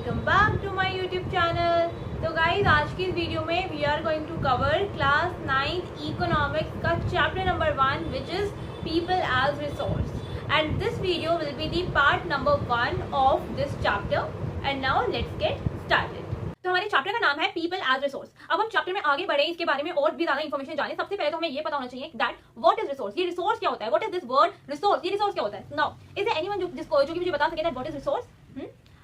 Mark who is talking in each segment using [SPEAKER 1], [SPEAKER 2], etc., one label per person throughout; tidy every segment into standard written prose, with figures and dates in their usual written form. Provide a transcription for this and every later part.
[SPEAKER 1] Welcome back to my YouTube channel. तो guys आज की इस वीडियो में we are going to cover class 9th economics का chapter number 1 which is people as resource and this video will be the part number 1 of this chapter and now let's get started. तो हमारे chapter का नाम है people as resource. अब हम chapter में आगे बढ़े, इसके बारे में और भी ज्यादा इन्फॉर्मेशन जाने, सबसे पहले तो हमें ये पता होना चाहिए दैट व्हाट इज रिसोर्स। ये रिसोर्स क्या होता है, what is this word resource, ये रिसोर्स क्या होता है। नाउ इज देयर एनीवन जो कि मुझे बता सके दैट व्हाट इज रिसोर्स।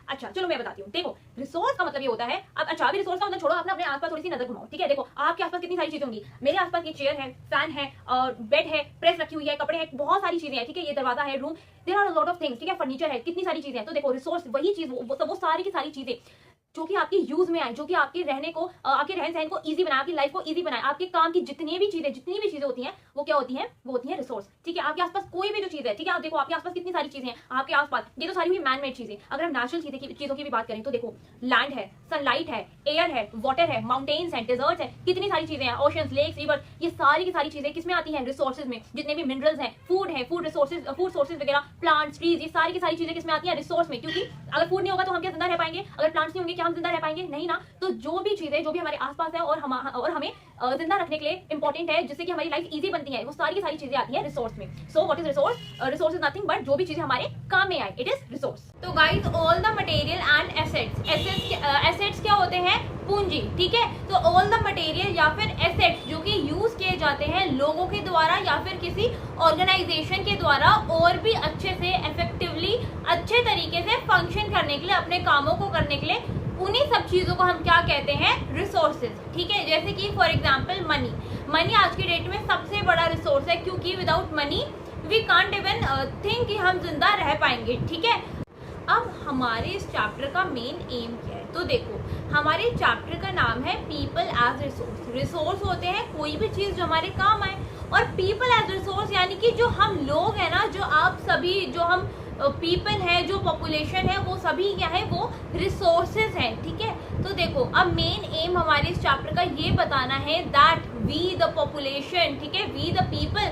[SPEAKER 1] अच्छा चलो मैं बताती हूँ। देखो रिसोर्स का मतलब ये होता है, अब अच्छा अभी रिसोर्स का मतलब छोड़ो, अपने आसपास थोड़ी सी नजर घुमाओ। ठीक है, देखो आपके आसपास कितनी सारी चीजें होंगी। मेरे आसपास ये चेयर है, फैन है, और बेड है, प्रेस रखी हुई है, कपड़े हैं, बहुत सारी चीजें हैं। ठीक है, ये दरवाजा है, room, there are a lot of things. ठीक है, फर्नीचर है, कितनी सारी चीजें हैं। तो देखो रिसोर्स वही चीज, वो सारी की सारी चीजें जो कि आपके यूज में आए, जो कि आपके रहने को, आपके रहन सहन को इजी बनाए, आपकी लाइफ को इजी बनाए, आपके काम की जितनी भी चीजें होती हैं वो क्या होती हैं, वो होती हैं रिसोर्स। ठीक है, आपके आसपास कोई भी जो चीज है, ठीक है, आप देखो आपके आसपास कितनी सारी चीजें हैं आपके आसपास, ये तो सारी हुई मैन मेड चीजें। अगर हम नेचुरल चीजों की भी बात करें तो देखो लैंड है, सनलाइट है, एयर है, वाटर है, माउंटेन्स है, डेजर्ट्स है, कितनी सारी चीजें हैं, ओशंस, लेक्स, रिवर, ये सारी की सारी चीजें किसमें आती हैं, रिसोर्सेज में। जितने भी मिनरल्स हैं, फूड है, फूड सोर्सेज वगैरह, प्लांट्स, ट्रीज, ये सारी की सारी चीजें किसमें आती हैं, रिसोर्स में। क्योंकि अगर फूड नहीं होगा तो हम क्या जिंदा रह पाएंगे, अगर प्लांट्स नहीं होंगे क्या हम जिंदा रह पाएंगे, नहीं ना। तो जो भी चीजें जो भी हमारे आसपास है और हमें जिंदा रखने के लिए इंपॉर्टेंट है, जिससे कि हमारी लाइफ इजी बनती है, वो सारी की सारी चीजें आती हैं रिसोर्स में। So what is resource? Resource is nothing but जो भी चीजें हमारे काम में आए, इट इज रिसोर्स। तो guys all the material and assets क्या होते हैं, पूंजी। ठीक है, तो ऑल द मटेरियल या फिर एसेट्स जो कि यूज किए जाते हैं लोगों के द्वारा या फिर किसी ऑर्गेनाइजेशन के द्वारा और भी अच्छे से इफेक्टिवली, अच्छे तरीके से फंक्शन करने के लिए, अपने कामों को करने के लिए, उन्हीं सब चीजों को हम क्या कहते हैं, रिसोर्सेज। ठीक है, जैसे कि फॉर एग्जांपल मनी आज की डेट में सबसे बड़ा रिसोर्स है, क्योंकि without money we can't even think कि हम जिंदा रह पाएंगे। ठीक है, अब हमारे इस चैप्टर का मेन एम क्या है, तो देखो हमारे चैप्टर का नाम है पीपल एज रिसोर्स। रिसोर्स होते हैं कोई भी चीज जो हमारे काम आए, और पीपल एज रिसोर्स यानी कि जो हम लोग हैं ना, जो आप सभी, जो हम पीपल है, जो पॉपुलेशन है, वो सभी क्या है, वो रिसोर्सेज हैं। ठीक है, तो देखो अब मेन एम हमारे इस चैप्टर का ये बताना है दैट वी द पॉपुलेशन, ठीक है, वी द पीपल,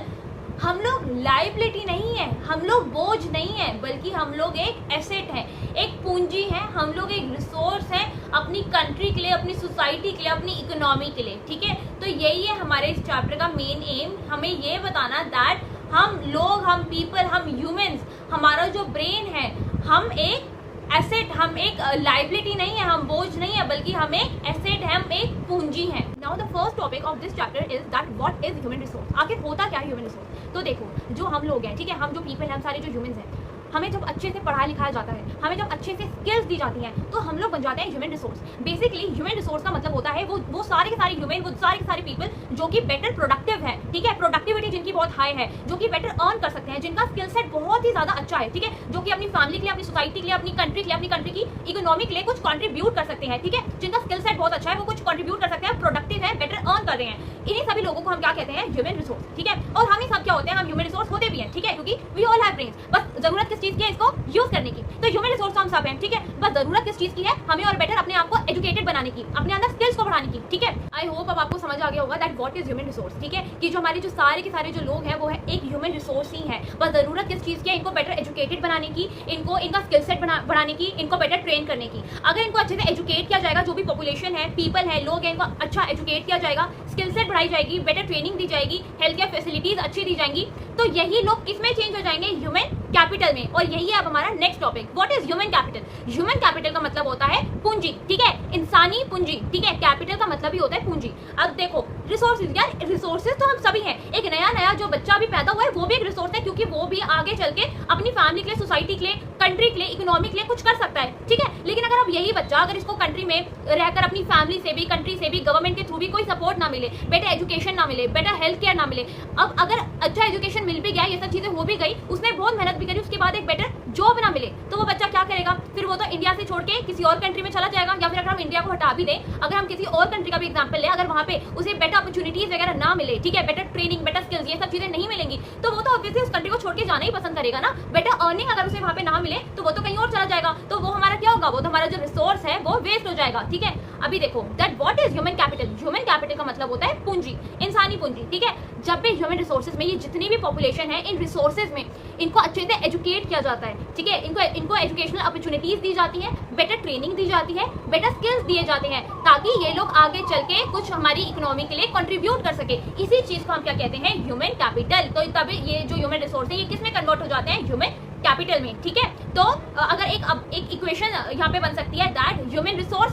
[SPEAKER 1] हम लोग लाइबिलिटी नहीं है, हम लोग बोझ नहीं है, बल्कि हम लोग एक एसेट है, एक पूंजी है, हम लोग एक रिसोर्स है अपनी कंट्री के लिए, अपनी सोसाइटी के लिए, अपनी इकोनॉमी के लिए। ठीक है, तो यही है हमारे इस चैप्टर का मेन एम, हमें ये बताना दैट हम लोग, हम पीपल, हम ह्यूमंस, हमारा जो ब्रेन है, हम एक एसेट, हम एक लाइबिलिटी नहीं है, हम बोझ नहीं है, बल्कि हम एक एसेट है, हम एक पूंजी है। Now the first topic of this chapter is that what is human resource. आखिर होता क्या है ह्यूमन रिसोर्स? तो देखो जो हम लोग हैं, ठीक है, हम जो पीपल हैं, हम सारे जो ह्यूमंस हैं, हमें जब अच्छे से पढ़ाया लिखाया जाता है, हमें जब अच्छे से स्किल्स दी जाती हैं, तो हम लोग बन जाते हैं human resource. Basically human resource का मतलब होता है वो सारे के सारे ह्यूमन, वो सारे के सारे पीपल जो कि बेटर प्रोडक्टिव है। ठीक है, प्रोडक्टिविटी जिनकी बहुत हाई है, जो कि बेटर अर्न कर सकते हैं, जिनका स्किल सेट बहुत ही ज्यादा अच्छा है। ठीक है, जो कि अपनी फैमिली के लिए, अपनी सोसाइटी के लिए, अपनी कंट्री के लिए, अपनी कंट्री की इकोनॉमी के लिए कुछ कंट्रीब्यूट कर सकते हैं। ठीक है, जिनका स्किल सेट बहुत अच्छा है, वो कुछ कंट्रीब्यूट कर सकते हैं, प्रोडक्टिव है, बेटर अर्न कर रहे हैं, इन्हीं सभी लोगों को हम क्या कहते हैं, ह्यूमन रिसोर्स। ठीक है, और हम ही सब क्या होते हैं, हम ह्यूमन रिसोर्स होते भी हैं। ठीक है, क्योंकि वी ऑल हैव ब्रेन्स, बस जरूरत किस चीज की है, इसको यूज करने की। तो ह्यूमन रिसोर्स हम सब हैं। ठीक है, बस जरूरत किस चीज की है, हमें और बेटर अपने आप को एजुकेटेड बनाने की, अपने अंदर स्किल्स को बढ़ाने की। ठीक है, आई होप अब आपको समझ आ गया होगा that what is human resource. ठीक है, कि जो हमारे जो सारे के सारे जो लोग हैं वो है एक ह्यूमन रिसोर्स ही है, बस जरूरत किस चीज की है, इनको बेटर एजुकेटेड बनाने की, इनको इनका स्किल सेट बढ़ाने की, इनको बेटर ट्रेन करने की। अगर इनको अच्छे से एजुकेट किया जाएगा, जो भी पॉपुलेशन है, पीपल है, लोग हैं, इनको अच्छा एजुकेट किया जाएगा, स्किल सेट बढ़ाई जाएगी, बेटर ट्रेनिंग दी जाएगी, हेल्थ केयर फैसिलिटीज अच्छी दी जाएंगी, तो यही लोग किसमें चेंज हो जाएंगे, ह्यूमन कैपिटल में। और यही है अब हमारा next topic, what is human capital. Human capital का मतलब होता है पूंजी। ठीक है, इंसानी पूंजी। ठीक है, कैपिटल का मतलब ही होता है पूंजी। अब देखो रिसोर्सेज, यार रिसोर्सेज तो हम सभी हैं। एक नया जो बच्चा भी पैदा हुआ है वो भी एक रिसोर्स है, क्योंकि वो भी आगे चल के अपनी फैमिली के लिए, सोसाइटी के लिए, कंट्री के लिए, इकोनॉमी के लिए कुछ कर सकता है। ठीक है, लेकिन अगर अब यही बच्चा, अगर इसको कंट्री में रहकर अपनी फैमिली से भी, कंट्री से भी, गवर्नमेंट के थ्रू भी कोई सपोर्ट ना मिले, बेटर एजुकेशन ना मिले, बेटर हेल्थ केयर ना मिले, अब अगर अच्छा एजुकेशन मिल भी गया, ये सब चीजें हो भी गई, उसने बहुत मेहनत भी करी, उसके बाद एक बेटर जॉब ना मिले, तो वो बच्चा क्या करेगा, फिर वो तो इंडिया से छोड़ के किसी और कंट्री में चला जाएगा। या फिर अगर हम इंडिया को हटा भी दें, अगर हम किसी और कंट्री का भी एग्जांपल लें, अगर वहां पे उसे बेटर अपॉर्चुनिटीज वगैरह ना मिले, ठीक है, बेटर ट्रेनिंग, बेटर स्किल्स, ये सब चीजें नहीं मिलेंगी, तो वो तो ऑब्वियसली उस कंट्री को छोड़ के जाना ही पसंद करेगा ना। बेटर अर्निंग अगर उसे वहां पे ना मिले तो वो तो कहीं और चला जाएगा, तो वो हमारा क्या होगा, वो तो हमारा जो रिसोर्स है वो वेस्ट हो जाएगा, ठीक है। अभी देखो that what is human capital. Human capital का मतलब होता है पूंजी, इंसानी पूंजी, ठीक है। जब भी ह्यूमन रिसोर्सेज में ये जितनी भी पॉपुलेशन है, इन रिसोर्सेज में इनको अच्छे से एजुकेट किया जाता है, ठीक है। इनको एजुकेशनल अपॉर्चुनिटीज दी जाती है, बेटर ट्रेनिंग दी जाती है, बेटर स्किल्स दिए जाते हैं, ताकि ये लोग आगे चल के कुछ हमारी इकोनॉमी के लिए कंट्रीब्यूट कर सके। इसी चीज को हम क्या कहते हैं, ह्यूमन कैपिटल। तो तभी ये जो ह्यूमन रिसोर्स है ये किस में कन्वर्ट हो जाते हैं, ह्यूमन कैपिटल में, ठीक है। तो अगर एक इक्वेशन यहाँ पे बन सकती है that human resource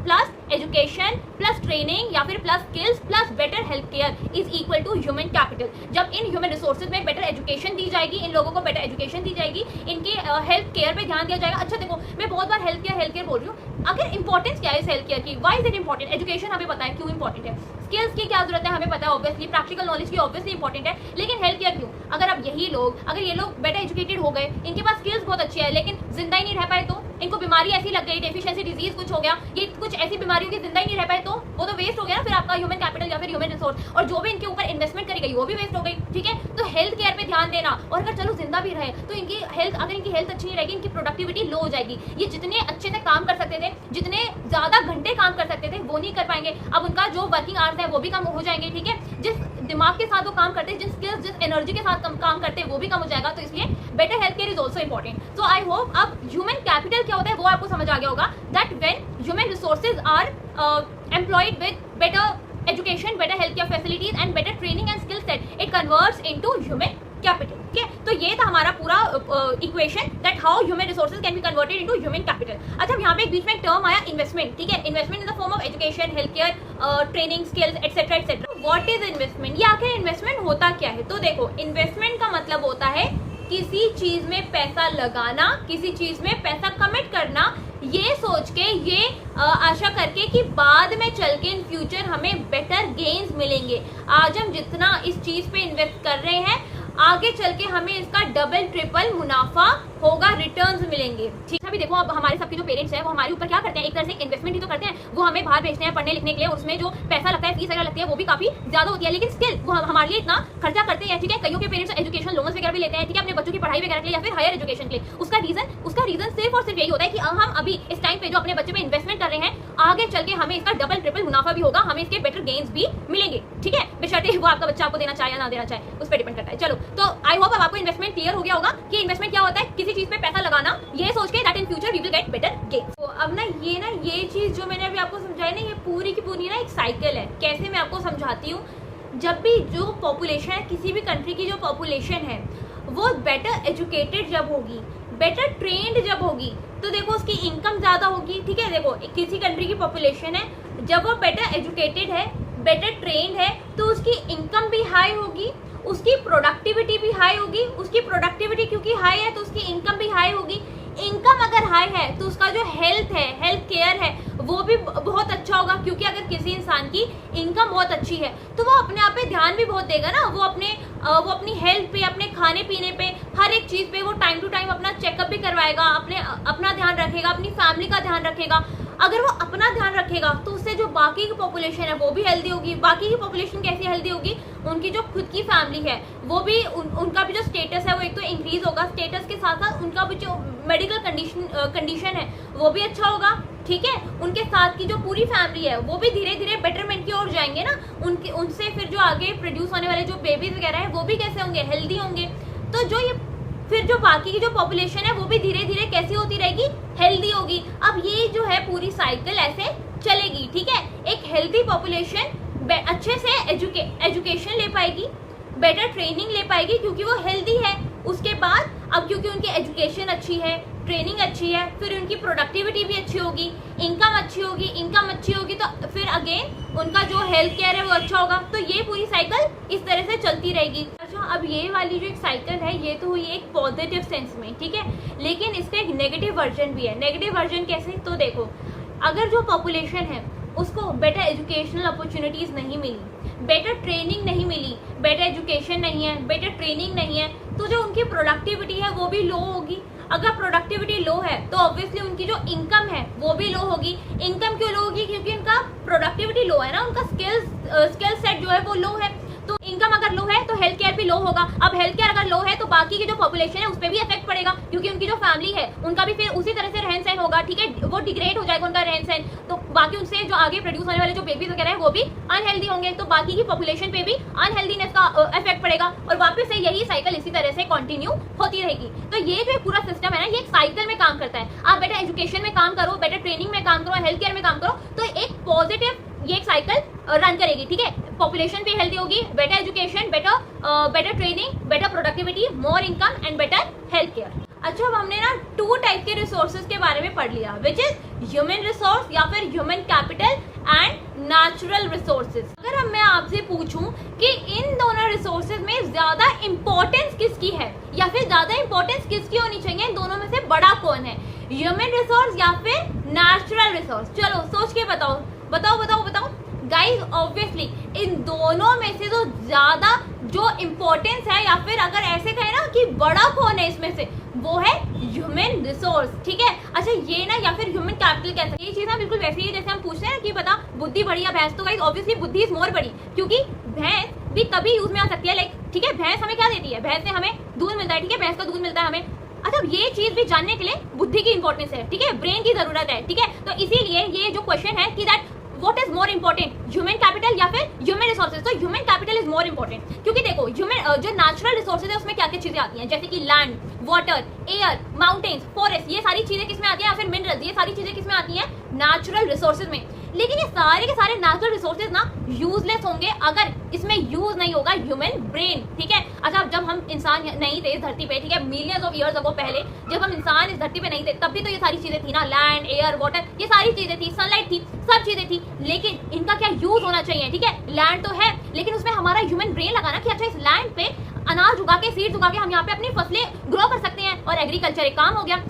[SPEAKER 1] plus education plus training या फिर plus skills plus better health care is equal to human capital. जब इन ह्यूमन रिसोर्सेज में बेटर एजुकेशन दी जाएगी, इन लोगों को बेटर एजुकेशन दी जाएगी, इनकी हेल्थ केयर पे ध्यान दिया जाएगा। अच्छा देखो, मैं बहुत बार हेल्थ केयर बोल रही हूँ, अगर इंपॉर्टेंस क्या है इस हेल्थ केयर की, why is it important. Education हमें पता है क्यों इंपॉर्टेंट है, स्किल्स की क्या जरूरत है हमें पता है, ऑब्वियसली प्रैक्टिकल नॉलेज की ऑब्वियसली इंपॉर्टेंट है, लेकिन हेल्थ केयर क्यों। अगर अब अगर ये लोग बेटर एजुकेटेड हो गए, इनके पास स्किल्स बहुत अच्छी है, लेकिन जिंदा ही नहीं रह पाए, तो इनको बीमारी ऐसी लग गई, डेफिशिएंसी डिजीज कुछ हो गया, ये कुछ ऐसी बीमारियों की जिंदा ही नहीं रह पाए, तो वो तो वेस्ट हो गया ना फिर आपका ह्यूमन कैपिटल या फिर ह्यूमन रिसोर्स, और जो भी इनके ऊपर इन्वेस्टमेंट करी गई वो भी वेस्ट हो गई, ठीक है। तो हेल्थ केयर पे ध्यान देना, और अगर चलो जिंदा भी रहे तो इनकी हेल्थ अच्छी नहीं रहेगी, इनकी प्रोडक्टिविटी लो हो जाएगी। ये जितने अच्छे से काम कर सकते थे, जितने ज्यादा घंटे काम कर सकते थे, वो नहीं कर पाएंगे। अब उनका जो वर्किंग आवर्स है वो भी कम हो जाएंगे, ठीक है। जिस दिमाग के साथ वो काम करते हैं, जिस स्किल्स जिस एनर्जी के साथ काम करते हैं, वो भी कम हो जाएगा। तो इसलिए better health care is also important. So I hope अब ह्यूमन कैपिटल क्या होता है वो आपको समझ आ गया होगा, that when human resources are employed with better education, better health care facilities and better training and skill set, it converts into human capital, ठीक है। तो ये था हमारा पूरा equation that how human resources can be converted into human capital. अच्छा, यहाँ पे एक बीच में एक टर्म आया इन्वेस्टमेंट, ठीक है। Investment in the form of education, health care, training, skills etcetera etcetera. What is investment, ये आखिर इन्वेस्टमेंट होता क्या है। तो देखो, इन्वेस्टमेंट का मतलब होता है किसी चीज में पैसा लगाना, किसी चीज में पैसा कमिट करना, ये सोच के, ये आशा करके कि बाद में चल के इन फ्यूचर हमें बेटर गेन्स मिलेंगे। आज हम जितना इस चीज पे इन्वेस्ट कर रहे हैं, आगे चल के हमें इसका डबल ट्रिपल मुनाफा होगा, रिटर्न्स मिलेंगे, ठीक है। अभी देखो, अब हमारे सबके जो पेरेंट्स हैं वो हमारे ऊपर क्या करते हैं, एक तरह से इन्वेस्टमेंट ही तो करते हैं। वो हमें बाहर भेजते हैं पढ़ने लिखने के लिए, उसमें जो पैसा लगता है, फीस वगैरह लगती है, वो भी काफी ज्यादा होती है, लेकिन स्टिल वो हमारे लिए इतना खर्चा करते हैं, ठीक है। कईयों के पेरेंट्स एजुकेशन लोन्स वगैरह भी लेते हैं, ठीक है, अपने बच्चों की पढ़ाई वगैरह के लिए या फिर हायर एजुकेशन के लिए। उसका रीजन सिर्फ और सिर्फ यही होता है कि हम अभी इस टाइम पे जो अपने बच्चे पे इन्वेस्टमेंट कर रहे हैं, आगे चल के हमें इसका डबल ट्रिपल मुनाफा भी होगा, हमें इसके बेटर गेन्स भी मिलेंगे, ठीक है। बेशर्ते वो आपका बच्चा आपको देना चाहे या ना देना चाहे, उस पर डिपेंड करता है। चलो, तो आई होप अब आपको इन्वेस्टमेंट क्लियर हो गया होगा कि इन्वेस्टमेंट क्या होता है, किसी चीज पे पैसा लगाना, ये सोच के that in future we will get better gains. तो अब ये चीज जो मैंने अभी आपको समझाई ना, ये पूरी की पूरी ना एक साइकिल है। कैसे मैं आपको समझाती हूँ, जब भी जो पॉपुलेशन है, किसी भी कंट्री की जो पॉपुलेशन है, वो बेटर एजुकेटेड जब होगी, बेटर ट्रेंड जब होगी, तो देखो उसकी इनकम ज्यादा होगी, ठीक है। देखो, किसी कंट्री की पॉपुलेशन है, जब वो बेटर एजुकेटेड है, बेटर ट्रेंड है, तो उसकी इनकम भी हाई होगी, उसकी प्रोडक्टिविटी भी हाई होगी। उसकी प्रोडक्टिविटी क्योंकि हाई है तो उसकी इनकम भी हाई होगी। इनकम अगर हाई है तो उसका जो हेल्थ है, हेल्थ केयर है, वो भी बहुत अच्छा होगा, क्योंकि अगर किसी इंसान की इनकम बहुत अच्छी है तो वो अपने आप पे ध्यान भी बहुत देगा ना। वो अपनी हेल्थ पे, अपने खाने पीने पे, हर एक चीज पे वो टाइम टू टाइम अपना चेकअप भी करवाएगा, अपना ध्यान रखेगा, अपनी फैमिली का ध्यान रखेगा। अगर वो अपना ध्यान रखेगा तो उससे जो बाकी की पॉपुलेशन है वो भी हेल्दी होगी। बाकी की पॉपुलेशन कैसी हेल्दी होगी, उनकी जो खुद की फैमिली है वो भी, उनका भी जो स्टेटस है वो एक तो इंक्रीज होगा, स्टेटस के साथ साथ उनका भी जो मेडिकल कंडीशन है वो भी अच्छा होगा, ठीक है। उनके साथ की जो पूरी फैमिली है वो भी धीरे धीरे बेटरमेंट की ओर जाएंगे ना। उनसे फिर जो आगे प्रोड्यूस होने वाले जो बेबीज वगैरह है वो भी कैसे होंगे, हेल्दी होंगे। तो जो ये फिर जो बाकी की जो पॉपुलेशन है वो भी धीरे धीरे कैसी होती रहेगी, हेल्दी होगी। अब ये जो है पूरी साइकिल ऐसे चलेगी, ठीक है। एक हेल्दी पॉपुलेशन अच्छे से एजुकेशन ले पाएगी, बेटर ट्रेनिंग ले पाएगी क्योंकि वो हेल्दी है। उसके बाद अब क्योंकि उनकी एजुकेशन अच्छी है, ट्रेनिंग अच्छी है, फिर उनकी प्रोडक्टिविटी भी अच्छी होगी, इनकम अच्छी होगी, तो फिर अगेन उनका जो हेल्थ केयर है वो अच्छा होगा। तो ये पूरी साइकिल इस तरह से चलती रहेगी। अच्छा, अब ये वाली जो एक साइकिल है ये तो हुई एक पॉजिटिव सेंस में, ठीक है, लेकिन इसका एक नेगेटिव वर्जन भी है। नेगेटिव वर्जन कैसे, तो देखो, अगर जो पॉपुलेशन है उसको बेटर एजुकेशनल अपॉर्चुनिटीज नहीं मिली, बेटर ट्रेनिंग नहीं मिली, बेटर एजुकेशन नहीं है, बेटर ट्रेनिंग नहीं है, तो जो उनकी प्रोडक्टिविटी है वो भी लो होगी। अगर प्रोडक्टिविटी लो है तो ऑब्वियसली उनकी जो इनकम है वो भी लो होगी। इनकम क्यों लो होगी, क्योंकि उनका प्रोडक्टिविटी लो है ना, उनका स्किल सेट जो है वो लो है। तो इनकम अगर लो है तो हेल्थ केयर भी लो होगा। अब हेल्थ केयर अगर लो है तो बाकी की जो पॉपुलेशन है उस पर भी इफेक्ट पड़ेगा, क्योंकि उनकी जो फैमिली है उनका भी फिर उसी तरह से रहन सहन होगा, ठीक है, वो डिग्रेड हो जाएगा उनका रहन सहन, तो बाकी उनसे जो आगे प्रोड्यूस होने वाले जो बेबीज वगैरह है वो भी अनहेल्दी होंगे, तो बाकी की पॉपुलेशन पे भी अनहेल्दीनेस का इफेक्ट पड़ेगा और वापस से यही साइकिल इसी तरह से कंटिन्यू होती रहेगी। तो ये जो पूरा सिस्टम है ना, ये एक साइकिल में काम करता है। आप बेटर एजुकेशन में काम करो, बेटर ट्रेनिंग में काम करो, हेल्थ केयर में काम करो, तो एक पॉजिटिव ये एक साइकिल रन करेगी, ठीक है। पॉपुलेशन भी हेल्दी होगी, better education, better training, better productivity, more income and better health care. अच्छा, अब हमने ना 2 टाइप के रिसोर्सेज के बारे में पढ़ लिया, विच इज ह्यूमन रिसोर्स या फिर human capital and natural resources. अगर मैं आपसे पूछूं कि इन दोनों रिसोर्सेज में ज्यादा इंपॉर्टेंस किसकी है या फिर ज्यादा इंपॉर्टेंस किसकी होनी चाहिए, इन दोनों में से बड़ा कौन है, ह्यूमन रिसोर्स या फिर नेचुरल रिसोर्स? चलो सोच के बताओ बताओ बताओ बताओ गाइस। ऑब्वियसली इन दोनों में से तो ज्यादा जो इम्पोर्टेंस है या फिर अगर ऐसे कहे ना कि बड़ा कौन है इसमें से, वो है ह्यूमन रिसोर्स, ठीक है। अच्छा, ये ना या फिर ह्यूमन कैपिटल कह सकते हैं, ये चीज ना बिल्कुल वैसे ही जैसे हम पूछते हैं ना कि बता बुद्धि बड़ी या भैंस, तो गाइस ऑब्वियसली बुद्धि इज मोर बड़ी, क्योंकि भैंस भी तभी यूज में आ सकती है, लाइक ठीक है, भैंस हमें क्या देती है, भैंस से हमें दूध मिलता है, ठीक है, भैंस का दूध मिलता है हमें। अच्छा, ये चीज भी जानने के लिए बुद्धि की इंपॉर्टेंस है, ठीक है, ब्रेन की जरूरत है, ठीक है। तो इसीलिए ये जो क्वेश्चन है कि that what is more important, human capital या फिर ह्यूमन रिसोर्सेज, तो human capital is more important, क्योंकि देखो ह्यूमन जो नेचुरल रिसोर्सेज है उसमें क्या क्या चीजें आती हैं, जैसे कि land, water, air, mountains, forest, ये सारी चीजें किसमें आती है, या फिर मिनरल्स, ये सारी चीजें किसमें आती हैं, नेचुरल रिसोर्सेज में। लेकिन ये सारे के सारे नेचुरल रिसोर्सेज ना यूजलेस होंगे अगर इसमें यूज नहीं होगा ह्यूमन ब्रेन, ठीक है। अच्छा, जब हम इंसान नहीं थे इस धरती पे, ठीक है, मिलियंस ऑफ ईयर्स अगो पहले जब हम इंसान इस धरती पे नहीं थे, तब भी तो ये सारी चीजें थी ना, लैंड, एयर, वाटर, ये सारी चीजें थी, सनलाइट थी, सब चीजें थी, लेकिन इनका क्या यूज होना चाहिए, ठीक है। लैंड तो है, लेकिन उसमें हमारा ह्यूमन ब्रेन लगाना कि अच्छा इस लैंड पे अनाज उगा के, सीड्स उगा के हम यहाँ पे अपनी फसलें ग्रो कर सकते हैं, और एग्रीकल्चर एक काम हो गया।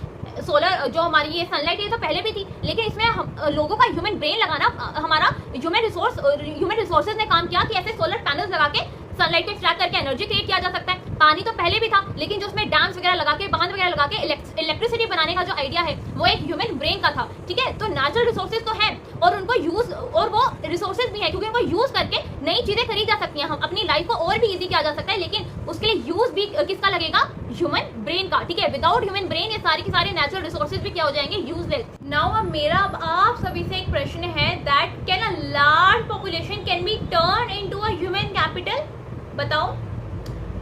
[SPEAKER 1] सोलर जो हमारी ये सनलाइट ये तो पहले भी थी, लेकिन इसमें हम लोगों का ह्यूमन ब्रेन लगाना, हमारा ह्यूमन रिसोर्सेज ने काम किया कि ऐसे सोलर पैनल्स लगा के सनलाइट को एक्सट्रैक्ट करके एनर्जी क्रिएट किया जा सकता है। पानी तो पहले भी था, लेकिन जो उसमें डैम्स वगैरह लगा के, बांध वगैरह लगा के इलेक्ट्रिसिटी बनाने का जो आइडिया है वो एक ह्यूमन ब्रेन का था, ठीक है। तो नेचुरल रिसोर्सेज तो है और उनको यूज, और वो रिसोर्सेज भी है क्योंकि उनको यूज करके नई चीजें खरीद जा सकती हैं, हम अपनी लाइफ को और भी इजी किया जा सकता है, लेकिन उसके लिए यूज भी किसका लगेगा, ह्यूमन ब्रेन का, ठीक है। विदाउट ह्यूमन ब्रेन ये सारे के सारे नेचुरल रिसोर्सेज भी क्या हो जाएंगे, यूजलेस। नाउ अब मेरा आप सभी से एक प्रश्न है that can a large population can be turn into a human capital? बताओ।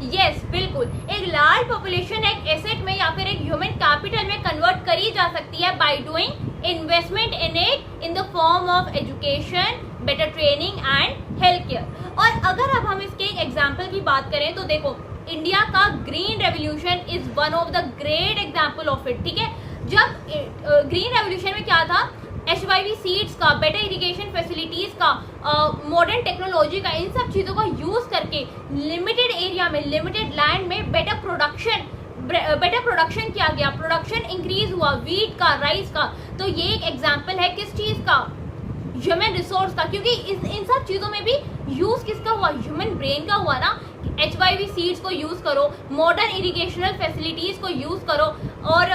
[SPEAKER 1] यस, बिल्कुल, एक लार्ज पॉपुलेशन एक एसेट में या फिर एक ह्यूमन कैपिटल में कन्वर्ट करी जा सकती है by doing investment in it in the form of education, better training and health care. और अगर अब हम इसके एक एग्जाम्पल की बात करें तो देखो, इंडिया का green revolution is one of the great example of it, ठीक है। जब ग्रीन रेवोल्यूशन में क्या था, HYV सीड्स का, बेटर इरिगेशन फैसिलिटीज का, मॉडर्न टेक्नोलॉजी का, इन सब चीज़ों का यूज करके लिमिटेड एरिया में, लिमिटेड लैंड में बेटर प्रोडक्शन किया गया, प्रोडक्शन इंक्रीज हुआ, वीट का, राइस का। तो ये एक एग्जाम्पल है किस चीज़ का, ह्यूमन रिसोर्स का, क्योंकि इन सब चीज़ों में भी यूज किसका हुआ, ह्यूमन ब्रेन का हुआ ना। HYV सीड्स को यूज करो, मॉडर्न इरिगेशनल फैसिलिटीज को यूज करो, और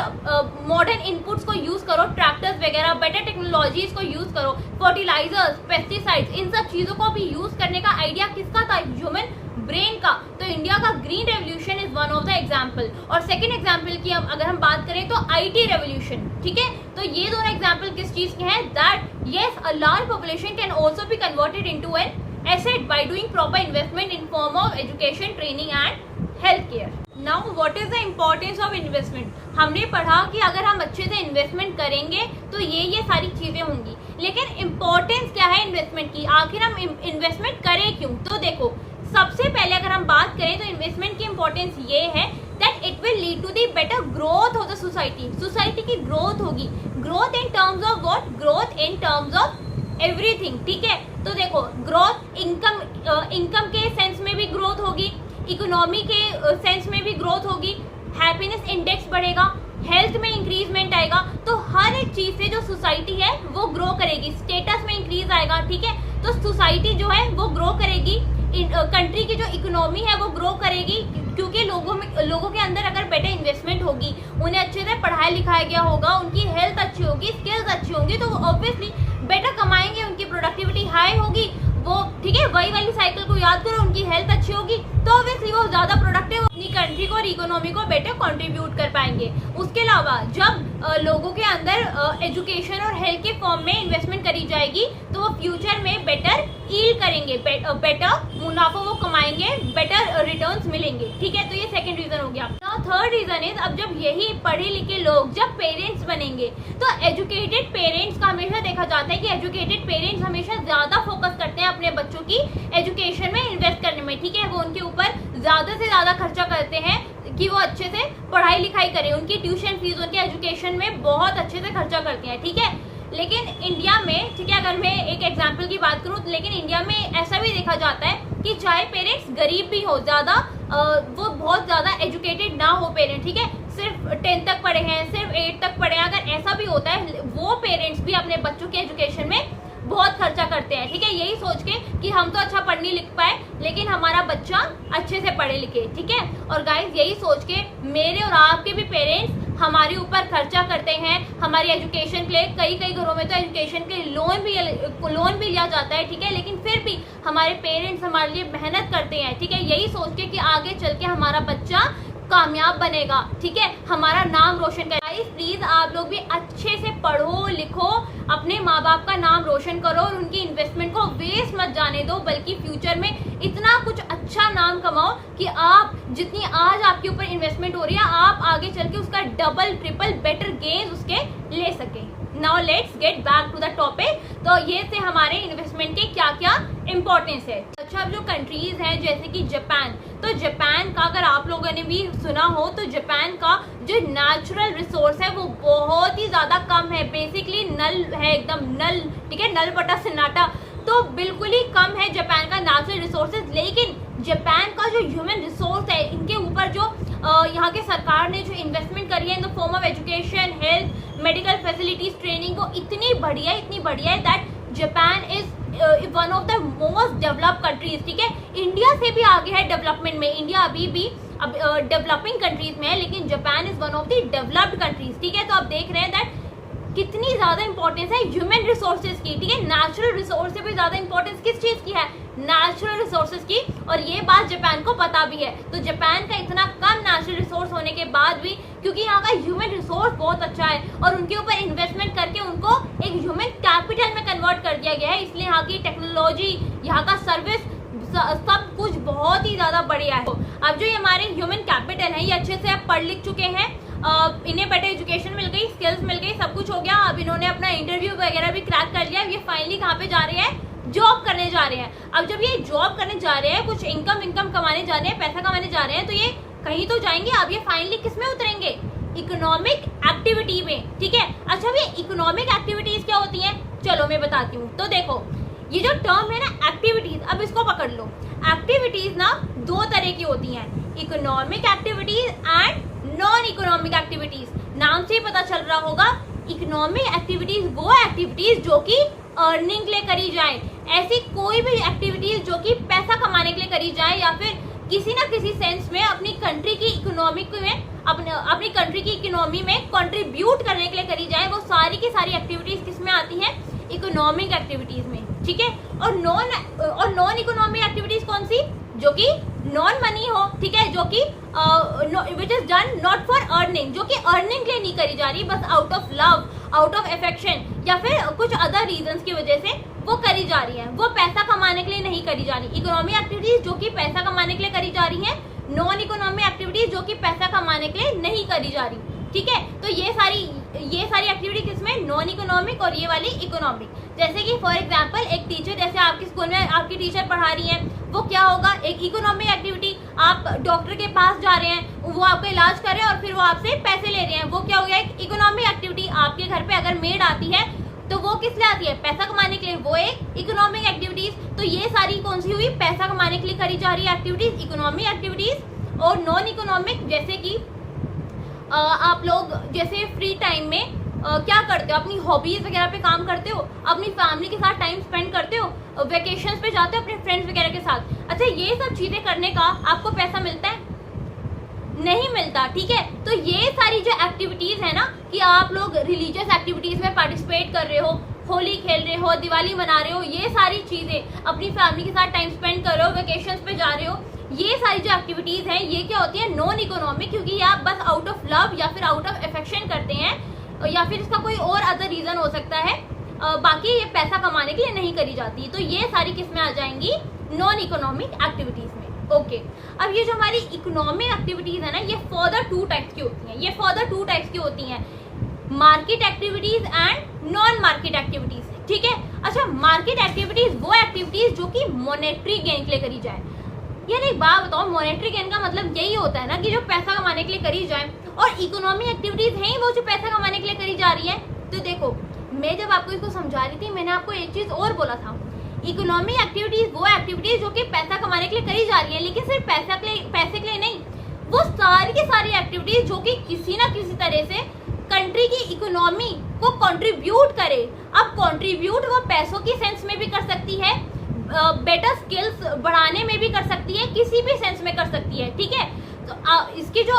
[SPEAKER 1] मॉडर्न इनपुट्स को यूज करो, ट्रैक्टर्स वगैरह, बेटर टेक्नोलॉजीज को यूज करो, फर्टिलाइजर्स, पेस्टिसाइड्स, इन सब चीजों को भी यूज करने का आइडिया किसका था, ह्यूमन ब्रेन का। तो इंडिया का green revolution is one of the example. और सेकेंड एग्जाम्पल की अगर हम बात करें तो IT रेवोल्यूशन, ठीक है। तो ये दोनों एग्जाम्पल किस चीज के हैं, that yes a large population can also be converted into an asset by doing proper investment in form of education, training and health care. Now what is the importance of investment? हमने पढ़ा कि अगर हम अच्छे से investment करेंगे तो ये सारी चीजें होंगी, लेकिन इम्पोर्टेंस क्या है इन्वेस्टमेंट की, आखिर हम इन्वेस्टमेंट करें क्यों? तो देखो, सबसे पहले अगर हम बात करें तो इन्वेस्टमेंट की इम्पोर्टेंस ये है that it will lead to the better growth of the society की ग्रोथ होगी। Growth in terms of what, growth in terms of everything, ठीक है। तो देखो, ग्रोथ इनकम के सेंस में भी ग्रोथ होगी, इकोनॉमी के सेंस में भी ग्रोथ होगी, हैप्पीनेस इंडेक्स बढ़ेगा, हेल्थ में इंक्रीजमेंट आएगा, तो हर एक चीज से जो सोसाइटी है वो ग्रो करेगी, स्टेटस में इंक्रीज आएगा, ठीक है। तो सोसाइटी जो है वो ग्रो करेगी, कंट्री की जो इकोनॉमी है वो ग्रो करेगी, क्योंकि लोगों के अंदर अगर बेटर इन्वेस्टमेंट होगी, उन्हें अच्छे से पढ़ाया लिखाया गया होगा, उनकी हेल्थ अच्छी होगी, स्किल्स अच्छी होंगी, तो वो ऑब्वियसली बेटर कमाएंगे, उनकी प्रोडक्टिविटी हाई होगी, वो ठीक है वही वाली साइकिल को याद करो, उनकी हेल्थ अच्छी होगी तो ऑब्वियसली वो ज्यादा प्रोडक्टिव अपनी कंट्री को और इकोनॉमी को बेटर कंट्रीब्यूट कर पाएंगे। उसके अलावा जब लोगों के अंदर एजुकेशन और हेल्थ के फॉर्म में इन्वेस्टमेंट करी जाएगी तो वो फ्यूचर में बेटर ईल्ड करेंगे, बेटर मुनाफा वो कमाएंगे, बेटर रिटर्न्स मिलेंगे। ठीक है, तो ये सेकंड रीजन हो गया। नाउ थर्ड रीजन इज, अब जब यही पढ़े लिखे लोग जब पेरेंट्स बनेंगे तो एजुकेटेड पेरेंट्स का हमेशा देखा जाता है कि एजुकेटेड पेरेंट्स हमेशा ज्यादा फोकस करते हैं अपने बच्चों की एजुकेशन में इन्वेस्ट करने में। ठीक है, वो उनके ऊपर ज्यादा से ज्यादा खर्चा करते हैं कि वो अच्छे से पढ़ाई लिखाई करें, उनकी ट्यूशन फीस, उनके एजुकेशन में बहुत अच्छे से खर्चा करते हैं। ठीक है, लेकिन इंडिया में, ठीक है, अगर मैं एक एग्जांपल की बात करूं, लेकिन इंडिया में ऐसा भी देखा जाता है कि चाहे पेरेंट्स गरीब भी हो, ज्यादा वो बहुत ज्यादा एजुकेटेड ना हो पेरेंट्स, ठीक है, सिर्फ 10 तक पढ़े हैं, सिर्फ 8 तक पढ़े हैं, अगर ऐसा भी होता है वो पेरेंट्स भी अपने बच्चों के एजुकेशन में बहुत खर्चा करते हैं। ठीक है, यही सोच के कि हम तो अच्छा पढ़ नहीं लिख पाए लेकिन हमारा बच्चा अच्छे से पढ़े लिखे। ठीक है, और गाइस यही सोच के मेरे और आपके भी पेरेंट्स हमारे ऊपर खर्चा करते हैं हमारी एजुकेशन के लिए। कई घरों में तो एजुकेशन के लोन भी लिया जाता है। ठीक है, लेकिन फिर भी हमारे पेरेंट्स हमारे लिए मेहनत करते हैं। ठीक है, यही सोच के कि आगे चल के हमारा बच्चा कामयाब बनेगा, ठीक है, हमारा नाम रोशन करेगा। प्लीज आप लोग भी अच्छे से पढ़ो लिखो, अपने माँ बाप का नाम रोशन करो और उनकी इन्वेस्टमेंट को वेस्ट मत जाने दो, बल्कि फ्यूचर में इतना कुछ अच्छा नाम कमाओ कि आप जितनी आज आपके ऊपर इन्वेस्टमेंट हो रही है आप आगे चल के उसका डबल ट्रिपल बेटर गेन्स उसके ले सके। Now let's get back to the topic. तो ये थे हमारे इन्वेस्टमेंट के क्या क्या इम्पोर्टेंस है। अच्छा, अब जो कंट्रीज हैं जैसे कि जापान, तो जापान का अगर आप लोगों ने भी सुना हो तो जापान का जो नेचुरल रिसोर्स है वो बहुत ही ज्यादा कम है, बेसिकली नल है, एकदम नल। ठीक है, नल बटा सन्नाटा, तो बिल्कुल ही कम है जापान का नेचुरल रिसोर्सेज। लेकिन जापान का जो ह्यूमन रिसोर्स है, इनके ऊपर जो यहाँ के सरकार ने जो इन्वेस्टमेंट करी है in the form of education, health, medical facilities, training, वो इतनी बढ़िया है that Japan is one of the most developed countries. ठीक है, इंडिया से भी आगे है डेवलपमेंट में। इंडिया अभी भी अब डेवलपिंग कंट्रीज में है, लेकिन Japan is one of the developed countries. ठीक है, तो आप देख रहे हैं दैट कितनी ज्यादा इंपॉर्टेंस है ह्यूमन रिसोर्सेज की। ठीक है, नेचुरल रिसोर्स से भी ज्यादा इंपॉर्टेंस किस चीज की है? नेचुरल रिसोर्सेज की। और ये बात जापान को पता भी है। तो जापान का इतना कम नेचुरल रिसोर्स होने के बाद भी, क्योंकि यहाँ का ह्यूमन रिसोर्स बहुत अच्छा है और उनके ऊपर इन्वेस्टमेंट करके उनको एक ह्यूमन कैपिटल में कन्वर्ट कर दिया गया है, इसलिए यहाँ की टेक्नोलॉजी, यहाँ का सर्विस, सब कुछ बहुत ही ज्यादा बढ़िया है। अब जो ये हमारे ह्यूमन कैपिटल है, ये अच्छे से अब पढ़ लिख चुके हैं, इन्हें बेटर एजुकेशन मिल गई, स्किल्स मिल गई, सब कुछ हो गया। अब इन्होंने अपना इंटरव्यू वगैरह भी क्रैक कर लिया। ये फाइनली कहाँ पे जा रहे हैं? जॉब करने जा रहे हैं। अब जब ये जॉब करने जा रहे हैं, कुछ इनकम कमाने जा रहे हैं, पैसा कमाने जा रहे हैं, तो ये कहीं तो जाएंगे। अब ये फाइनली किस में उतरेंगे? इकोनॉमिक एक्टिविटी में। ठीक है, अच्छा ये इकोनॉमिक एक्टिविटीज क्या होती हैं? चलो मैं बताती हूँ। तो देखो, ये जो टर्म है ना एक्टिविटीज, अब इसको पकड़ लो। एक्टिविटीज ना दो तरह की होती हैं, economic activities and non economic activities. नाम से ही पता चल रहा होगा, इकोनॉमिक एक्टिविटीज वो एक्टिविटीज जो कि अर्निंग के लिए करी जाए। ऐसी कोई भी एक्टिविटीज जो कि पैसा कमाने के लिए करी जाए या फिर किसी ना किसी सेंस में अपनी कंट्री की इकोनॉमी में, अपनी कंट्री की इकोनॉमी में कंट्रीब्यूट करने के लिए करी जाए, वो सारी की सारी एक्टिविटीज किस में आती हैं? इकोनॉमिक एक्टिविटीज में। ठीक है, और नॉन इकोनॉमिक एक्टिविटीज कौन सी? जो कि नॉन मनी हो। ठीक है, जो कि which is done not for earning, जो कि अर्निंग के लिए नहीं करी जा रही, बस out of love, out of affection या फिर कुछ अदर रीजंस की वजह से वो करी जा रही है, वो पैसा कमाने के लिए नहीं करी जा रही। इकोनॉमिक एक्टिविटीज जो कि पैसा कमाने के लिए करी जा रही है, नॉन इकोनॉमिक एक्टिविटीज जो कि पैसा कमाने के लिए नहीं करी जा रही। ठीक है, तो ये सारी एक्टिविटी किसमें? नॉन इकोनॉमिक और ये वाली इकोनॉमिक। जैसे कि फॉर एग्जांपल एक टीचर, जैसे आपके स्कूल में आपकी टीचर पढ़ा रही हैं, वो क्या होगा? एक इकोनॉमिक एक्टिविटी। आप डॉक्टर के पास जा रहे हैं, वो आपका इलाज कर रहे हैं और फिर वो आपसे पैसे ले रहे हैं, वो क्या हो गया? एक इकोनॉमिक एक्टिविटी। आपके घर पे अगर मेड आती है तो वो किस लिए आती है? पैसा कमाने के लिए, वो एक इकोनॉमिक एक्टिविटीज। तो ये सारी कौन सी हुई? पैसा कमाने के लिए करी जा रही है एक्टिविटीज, इकोनॉमिक एक्टिविटीज। और नॉन इकोनॉमिक, जैसे कि आप लोग जैसे फ्री टाइम में क्या करते हो? अपनी हॉबीज वगैरह पे काम करते हो, अपनी फैमिली के साथ टाइम स्पेंड करते हो, वेकेशंस पे जाते हो अपने फ्रेंड्स वगैरह के साथ। अच्छा, ये सब चीजें करने का आपको पैसा मिलता है? नहीं मिलता। ठीक है, तो ये सारी जो एक्टिविटीज है ना, कि आप लोग रिलीजियस एक्टिविटीज में पार्टिसिपेट कर रहे हो, होली खेल रहे हो, दिवाली मना रहे हो, ये सारी चीजें, अपनी फैमिली के साथ टाइम स्पेंड कर रहे हो, वेकेशंस पे जा रहे हो, ये सारी जो एक्टिविटीज हैं ये क्या होती है, नॉन इकोनॉमिक, क्योंकि ये आप बस आउट ऑफ लव या फिर आउट ऑफ अफेक्शन करते हैं, या फिर इसका कोई और अदर रीजन हो सकता है, बाकी ये पैसा कमाने के लिए नहीं करी जाती। तो ये सारी किस्में आ जाएंगी नॉन इकोनॉमिक एक्टिविटीज में। ओके, अब ये जो हमारी इकोनॉमिक एक्टिविटीज है ना, ये फर्दर 2 टाइप्स की होती हैं। ये फर्दर 2 टाइप्स की होती हैं, market activities and non market activities. ठीक है, अच्छा, मार्केट एक्टिविटीज वो एक्टिविटीज जो कि मॉनेटरी गेन के लिए करी जाए। यानी एक बात बताओ, मॉनेटरी गेन का मतलब यही होता है ना कि जो पैसा कमाने के लिए करी जाए, और इकोनॉमिक एक्टिविटीज है वो जो पैसा कमाने के लिए करी जा रही है। तो देखो, मैं जब आपको इसको समझा रही थी, मैंने आपको एक चीज और बोला था, इकोनॉमिक एक्टिविटीज वो एक्टिविटीज जो कि पैसा कमाने के लिए करी जा रही है, लेकिन सिर्फ पैसे के लिए नहीं, वो सारी की सारी एक्टिविटीज जो कि किसी ना किसी तरह से कंट्री की इकोनॉमी को कंट्रीब्यूट करे। अब कंट्रीब्यूट वो पैसों की सेंस में भी कर सकती है, बेटर स्किल्स बढ़ाने में भी कर सकती है, किसी भी सेंस में कर सकती है। ठीक है, तो इसकी जो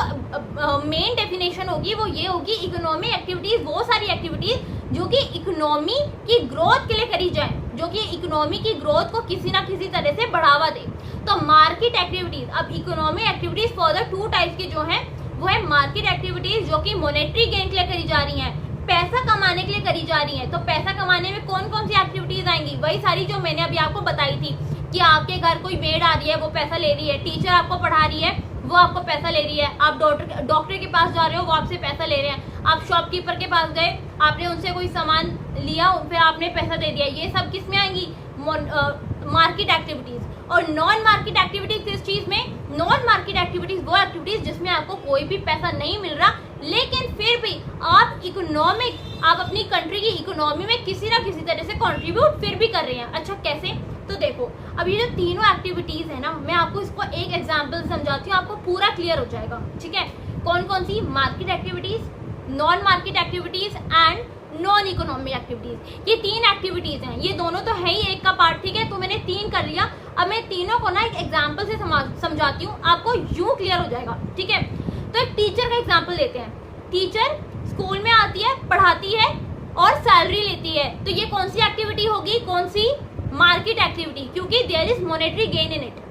[SPEAKER 1] मेन डेफिनेशन होगी वो ये होगी, इकोनॉमिक एक्टिविटीज वो सारी एक्टिविटीज जो कि इकोनॉमी की ग्रोथ के लिए करी जाए, जो कि इकोनॉमी की ग्रोथ को किसी ना किसी तरह से बढ़ावा दे। तो मार्केट एक्टिविटीज, अब इकोनॉमिक एक्टिविटीज फर्दर 2 टाइप्स की जो है वो है मार्केट एक्टिविटीज जो कि मॉनेटरी गेन के लिए करी जा रही हैं, पैसा कमाने के लिए करी जा रही है। तो पैसा कमाने में कौन कौन सी एक्टिविटीज आएंगी, वही सारी जो मैंने अभी आपको बताई थी कि आपके घर कोई मेड आ रही है वो पैसा ले रही है, टीचर आपको पढ़ा रही है वो आपको पैसा ले रही है, आप डॉक्टर के पास जा रहे हो वो आपसे पैसा ले रहे हैं, आप शॉपकीपर के पास गए, आपने उनसे कोई सामान लिया, फिर आपने पैसा दे दिया। ये सब किस में आएंगी, मार्केट एक्टिविटीज। और नॉन मार्केट एक्टिविटीज किस चीज में, नॉन मार्केट एक्टिविटीज वो एक्टिविटीज जिसमें आपको कोई भी पैसा नहीं मिल रहा, लेकिन फिर भी आप अपनी कंट्री की इकोनॉमी में किसी ना किसी तरह से कंट्रीब्यूट फिर भी कर रहे हैं। अच्छा, कैसे? तो देखो, अब ये जो तीनों एक्टिविटीज है ना, मैं आपको इसको एक एग्जांपल समझाती हूँ, आपको पूरा क्लियर हो जाएगा। ठीक है, कौन कौन सी, market activities, non market activities and non economic activities. ये 3 एक्टिविटीज हैं, ये दोनों तो है ही एक का पार्ट। ठीक है, तो मैंने 3 कर लिया, अब मैं तीनों को ना एक एग्जाम्पल से समझाती हूँ, आपको यूं क्लियर हो जाएगा। ठीक है, तो एक टीचर का एग्जाम्पल लेते हैं। टीचर स्कूल में आती है, पढ़ाती है और सैलरी लेती है, तो ये कौन सी एक्टिविटी होगी, कौन सी, मार्केट एक्टिविटी, क्योंकि there is monetary gain in it.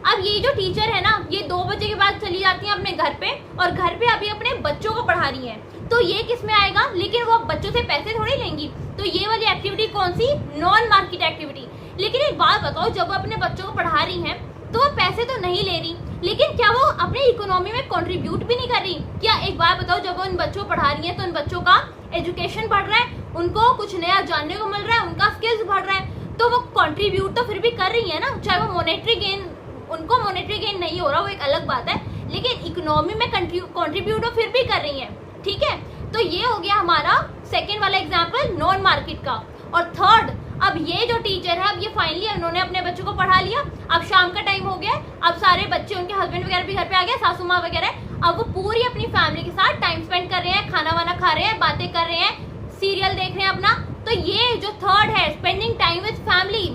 [SPEAKER 1] अब ये जो टीचर है ना, ये 2 बजे के बाद चली जाती है अपने घर पे, और घर पे अभी अपने बच्चों को पढ़ा रही है, तो ये किस में आएगा, लेकिन वो बच्चों से पैसे थोड़ी लेंगी, तो ये वाली एक्टिविटी कौन सी, नॉन मार्केट एक्टिविटी। लेकिन एक बात बताओ, जब वो अपने बच्चों को पढ़ा रही है तो वो पैसे तो नहीं ले रही, लेकिन क्या वो अपनी इकोनॉमी में कंट्रीब्यूट भी नहीं कर रही? क्या एक बात बताओ, जब वो उन बच्चों को पढ़ा रही है तो उन बच्चों का एजुकेशन बढ़ रहा है, उनको कुछ नया जानने को मिल रहा है, उनका स्किल्स बढ़ रहा है, तो वो कंट्रीब्यूट तो फिर भी कर रही है ना, चाहे वो मॉनेटरी गेन, उनको मॉनेटरी गेन नहीं हो रहा वो एक अलग बात है, लेकिन इकोनॉमी में कंट्रीब्यूट फिर भी कर रही है। ठीक है, तो ये हो गया हमारा सेकेंड वाला एग्जाम्पल नॉन मार्केट का। और थर्ड, अब ये जो टीचर है, अब ये फाइनली उन्होंने अपने बच्चों को पढ़ा लिया, अब शाम का टाइम हो गया, अब सारे बच्चे, उनके हस्बैंड वगैरह भी घर पे आ गए, सासू माँ वगैरह, अब वो पूरी अपनी फैमिली के साथ टाइम स्पेंड कर रहे हैं, खाना वाना खा रहे हैं, बातें कर रहे हैं, सीरियल देख रहे हैं अपना। तो ये जो थर्ड है, स्पेंडिंग टाइम विद फैमिली,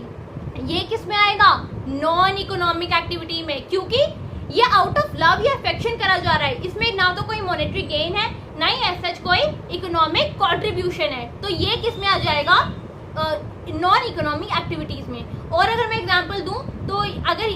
[SPEAKER 1] ये किस में आएगा, नॉन इकोनॉमिक एक्टिविटी में, क्योंकि ये आउट ऑफ लव या अफेक्शन करा जा रहा है, इसमें ना तो कोई मॉनेटरी गेन है, ना ही एज सच कोई इकोनॉमिक कंट्रीब्यूशन है, तो ये किस में आ जाएगा, नॉन इकोनॉमिक एक्टिविटीज में। और अगर मैं एग्जांपल दूं तो अगर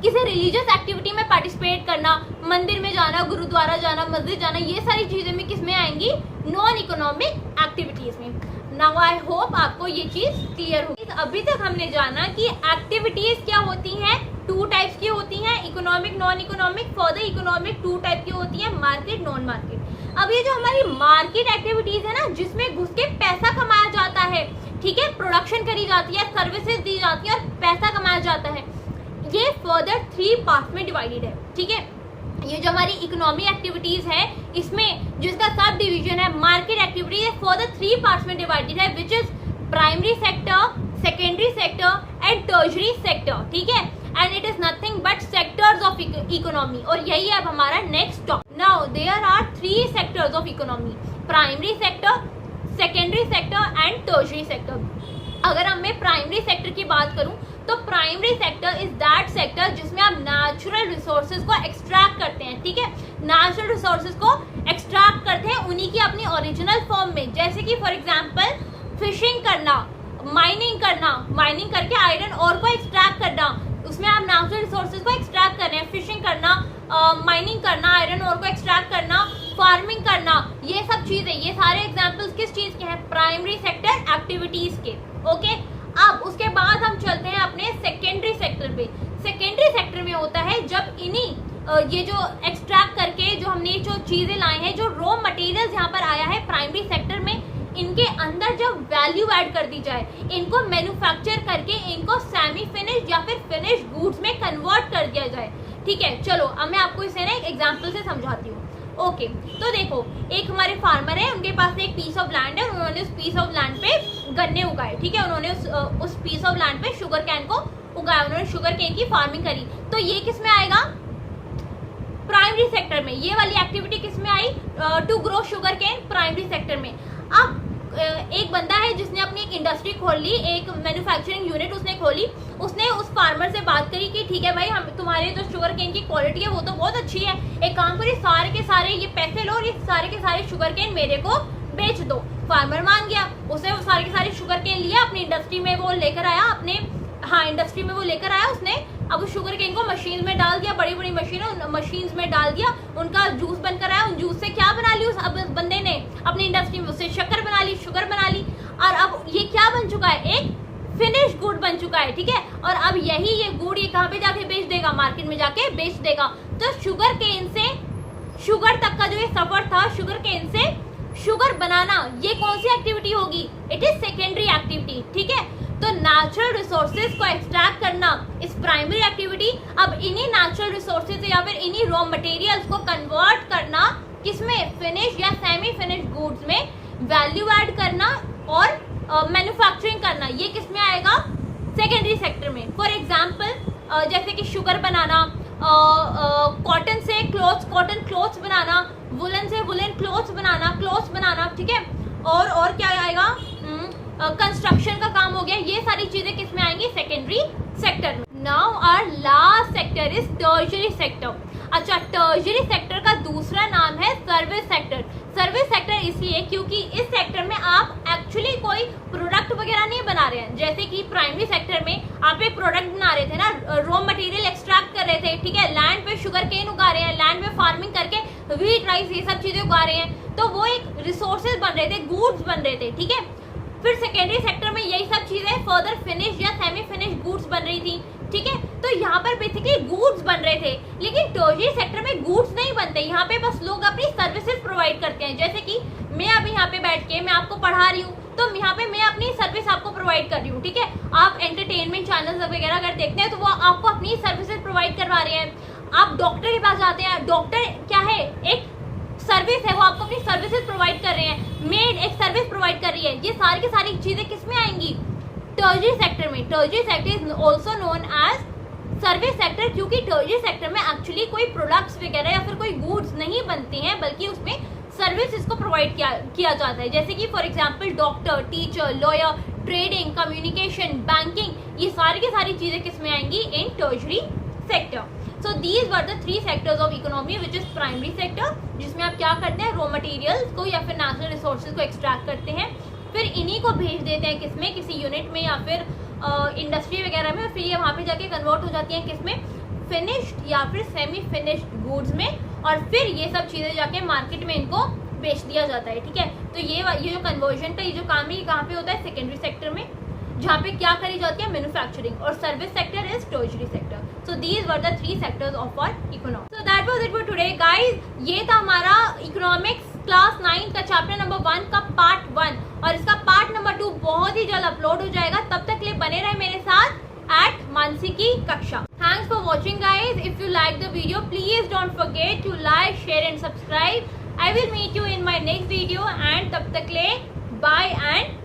[SPEAKER 1] किसी रिलीजियस एक्टिविटी में पार्टिसिपेट करना, मंदिर में जाना, गुरुद्वारा जाना, मस्जिद जाना, ये सारी चीजें में किस में आएंगी, नॉन इकोनॉमिक एक्टिविटीज में। नाउ आई होप आपको ये चीज क्लियर होगी। अभी तक हमने जाना कि एक्टिविटीज क्या होती हैं, 2 टाइप्स की होती हैं, economic, non economic. Further economic 2 type की होती है, मार्केट, नॉन मार्केट। अब ये जो हमारी मार्केट एक्टिविटीज है ना, जिसमें घुस के पैसा कमाया जाता है, ठीक है, प्रोडक्शन करी जाती है, सर्विसेज दी जाती है और पैसा कमाया जाता है, ये फर्दर 3 पार्ट में डिवाइडेड है। ठीक है, ये जो हमारी इकोनॉमिक एक्टिविटीज है, इसमें जिसका सब डिवीजन है मार्केट एक्टिविटीज, फर्दर 3 पार्ट्स में डिवाइडेड है, which is primary sector, secondary sector and tertiary sector. ठीक है, and it is nothing but sectors of economy, और यही है अब हमारा next topic. Now there are 3 sectors of economy, primary sector, secondary sector and tertiary sector. अगर हम मैं प्राइमरी सेक्टर की बात करूं तो primary sector is that sector जिसमें आप नेचुरल रिसोर्सेज को एक्सट्रैक्ट करते हैं। ठीक है, नेचुरल रिसोर्सेज को एक्सट्रैक्ट करते हैं उन्हीं की अपनी ओरिजिनल फॉर्म में, जैसे कि फॉर एग्जांपल फिशिंग करना, माइनिंग करके आयरन और को एक्सट्रैक्ट करना, उसमें आप नेचुरल रिसोर्सेज को एक्सट्रैक्ट कर रहे हैं, फिशिंग करना, माइनिंग करना, आयरन और को एक्सट्रैक्ट करना, फार्मिंग करना, ये सब चीजें, ये सारे एग्जांपल्स किस चीज के हैं? प्राइमरी सेक्टर एक्टिविटीज के। ओके, अब उसके बाद हम चलते हैं अपने सेकेंडरी सेक्टर पे। सेकेंडरी सेक्टर में होता है जब इन्हीं ये जो एक्सट्रैक्ट करके जो हमने जो चीजें लाए हैं, जो रॉ मटेरियल्स यहाँ पर आया है प्राइमरी सेक्टर में, इनके अंदर जब वैल्यू ऐड कर दी जाए, इनको मैन्युफैक्चर करके इनको सेमी फिनिश या फिर फिनिश गुड्स में कन्वर्ट कर दिया जाए। ठीक है, चलो अब मैं आपको इसे ना एक एग्जांपल से समझाती हूँ। ओके, तो देखो, एक हमारे फार्मर है, उनके पास एक पीस ऑफ लैंड है, उन्होंने उस पीस ऑफ लैंड पे गन्ने उगाए। ठीक है, उन्होंने उस पीस ऑफ लैंड पे शुगर कैन को उगाया, उन्होंने शुगर कैन की फार्मिंग करी। तो ये किस में आएगा? प्राइमरी सेक्टर में। ये वाली एक्टिविटी किस में आई? To grow sugar cane, primary sector में। अब एक बंदा है जिसने अपनी एक इंडस्ट्री खोल ली, एक मैन्युफैक्चरिंग यूनिट उसने खोली, उसने उस फार्मर से बात करी कि ठीक है भाई, हम तुम्हारे जो शुगर केन की क्वालिटी है वो तो बहुत अच्छी है, एक काम करिए, सारे के सारे ये पैसे लो और ये सारे के सारे शुगर केन मेरे को बेच दो। फार्मर मान गया, उसने वो सारे के सारे शुगर केन लिया, अपनी इंडस्ट्री में वो लेकर आया, इंडस्ट्री में वो लेकर आया उसने। अब उस शुगर केन को मशीन में डाल दिया, बड़ी बड़ी मशीन में डाल दिया, उनका जूस बनकर आया। उन जूस से क्या बना ली उस बंदे ने अपनी इंडस्ट्री में? उससे शक्कर बना ली, शुगर बना ली, और अब ये क्या बन चुका है? एक फिनिश गुड बन चुका है। ठीक है, और अब यही ये गुड ये कहाँ पे जाके बेच देगा? मार्केट में जाके बेच देगा। तो शुगर केन से शुगर तक का जो ये सफर था, शुगर केन से शुगर बनाना, ये कौन सी एक्टिविटी होगी? It is secondary activity. ठीक है, तो नेचुरल रिसोर्सेज को एक्सट्रैक्ट करना इस प्राइमरी एक्टिविटी। अब इन्हीं नेचुरल रिसोर्सेज या फिर इन्हीं रॉ मटेरियल्स को कन्वर्ट करना किसमें? फिनिश या सेमी फिनिश गुड्स में वैल्यू ऐड करना और मैन्युफैक्चरिंग करना, ये किस में आएगा? सेकेंडरी सेक्टर में। फॉर एग्जाम्पल जैसे कि शुगर बनाना, कॉटन से कॉटन क्लोथ्स बनाना, वुलन से वुलन क्लोथ्स बनाना। ठीक है, और क्या आएगा? कंस्ट्रक्शन का काम हो गया। ये सारी चीजें किस में आएंगी? सेकेंडरी सेक्टर में। Now our last sector is tertiary sector. अच्छा, टर्शियरी सेक्टर का दूसरा नाम है सर्विस सेक्टर। सर्विस सेक्टर इसलिए क्योंकि इस सेक्टर में आप एक्चुअली कोई प्रोडक्ट वगैरह नहीं बना रहे हैं। जैसे कि प्राइमरी सेक्टर में आप एक प्रोडक्ट बना रहे थे ना, रॉ मटेरियल एक्सट्रैक्ट कर रहे थे। ठीक है, लैंड पे शुगर केन उगा रहे हैं, लैंड में फार्मिंग करके व्हीट, राइस, ये सब चीजें उगा रहे हैं, तो वो एक रिसोर्सेज बन रहे थे, गुड्स बन रहे थे। ठीक है, फिर सेकेंडरी सेक्टर में यही सब चीजें फर्दर फिनिश या सेमी फिनिश गुड्स बन रही थी। ठीक है, तो यहाँ पर बेसिकली गुड्स बन रहे थे, लेकिन टर्शियरी सेक्टर में गुड्स नहीं बनते। यहाँ पे बस लोग अपनी सर्विसेज प्रोवाइड करते हैं। जैसे कि मैं अभी यहाँ पे बैठ के मैं आपको पढ़ा रही हूँ, तो यहाँ पे मैं अपनी सर्विस आपको प्रोवाइड कर रही हूँ। ठीक है, आप एंटरटेनमेंट चैनल्स वगैरह अगर देखते हैं तो वो आपको अपनी सर्विसेज प्रोवाइड करवा रहे हैं। आप डॉक्टर के पास जाते हैं, डॉक्टर क्या है? एक सर्विस है, वो आपको अपनी सर्विसेज प्रोवाइड कर रहे हैं। मेड एक सर्विस प्रोवाइड कर रही है। ये सारी की सारी चीजें किस में आएंगी? टर्शियरी सेक्टर में। Tertiary sector is also known as service sector, क्योंकि टर्शियरी सेक्टर में एक्चुअली कोई प्रोडक्ट्स वगैरह या फिर कोई गुड्स नहीं बनते हैं, बल्कि उसमें सर्विस इसको प्रोवाइड किया जाता है। जैसे कि for example doctor, teacher, lawyer, trading, communication, banking, ये सारी की सारी चीजें किस में आएंगी? In tertiary sector. So these were the 3 sectors of economy, which is primary sector, जिसमें आप क्या करते हैं? रॉ मटेरियल्स को या फिर नेचुरल रिसोर्सेज को एक्सट्रैक्ट करते हैं, फिर इन्हीं को भेज देते हैं किसमें? किसी यूनिट में या फिर इंडस्ट्री वगैरह में, फिर ये वहाँ पे जाके कन्वर्ट हो जाती हैं किसमें? फिनिश्ड या फिर सेमी फिनिश्ड गुड्स में, और फिर ये सब चीज़ें जाके मार्केट में इनको बेच दिया जाता है। ठीक है, तो ये जो कन्वर्जन का ये जो काम है, ये कहाँ पे होता है? सेकेंडरी सेक्टर में, जहाँ पे क्या करी जाती है? मैन्युफैक्चरिंग। और service sector is tertiary sector. So these were the 3 sectors of our economics. So that was it for today guys. ये था हमारा इकोनॉमिक्स क्लास 9 का चैप्टर नंबर 1 का पार्ट 1, और इसका पार्ट नंबर 2 बहुत ही जल्द अपलोड हो जाएगा। तब तक के लिए बने रहे मेरे साथ at मानसी की कक्षा। Thanks for watching guys. If you like the video, please don't forget to like, share and subscribe. I will meet you in my next video, and तब तक के लिए bye and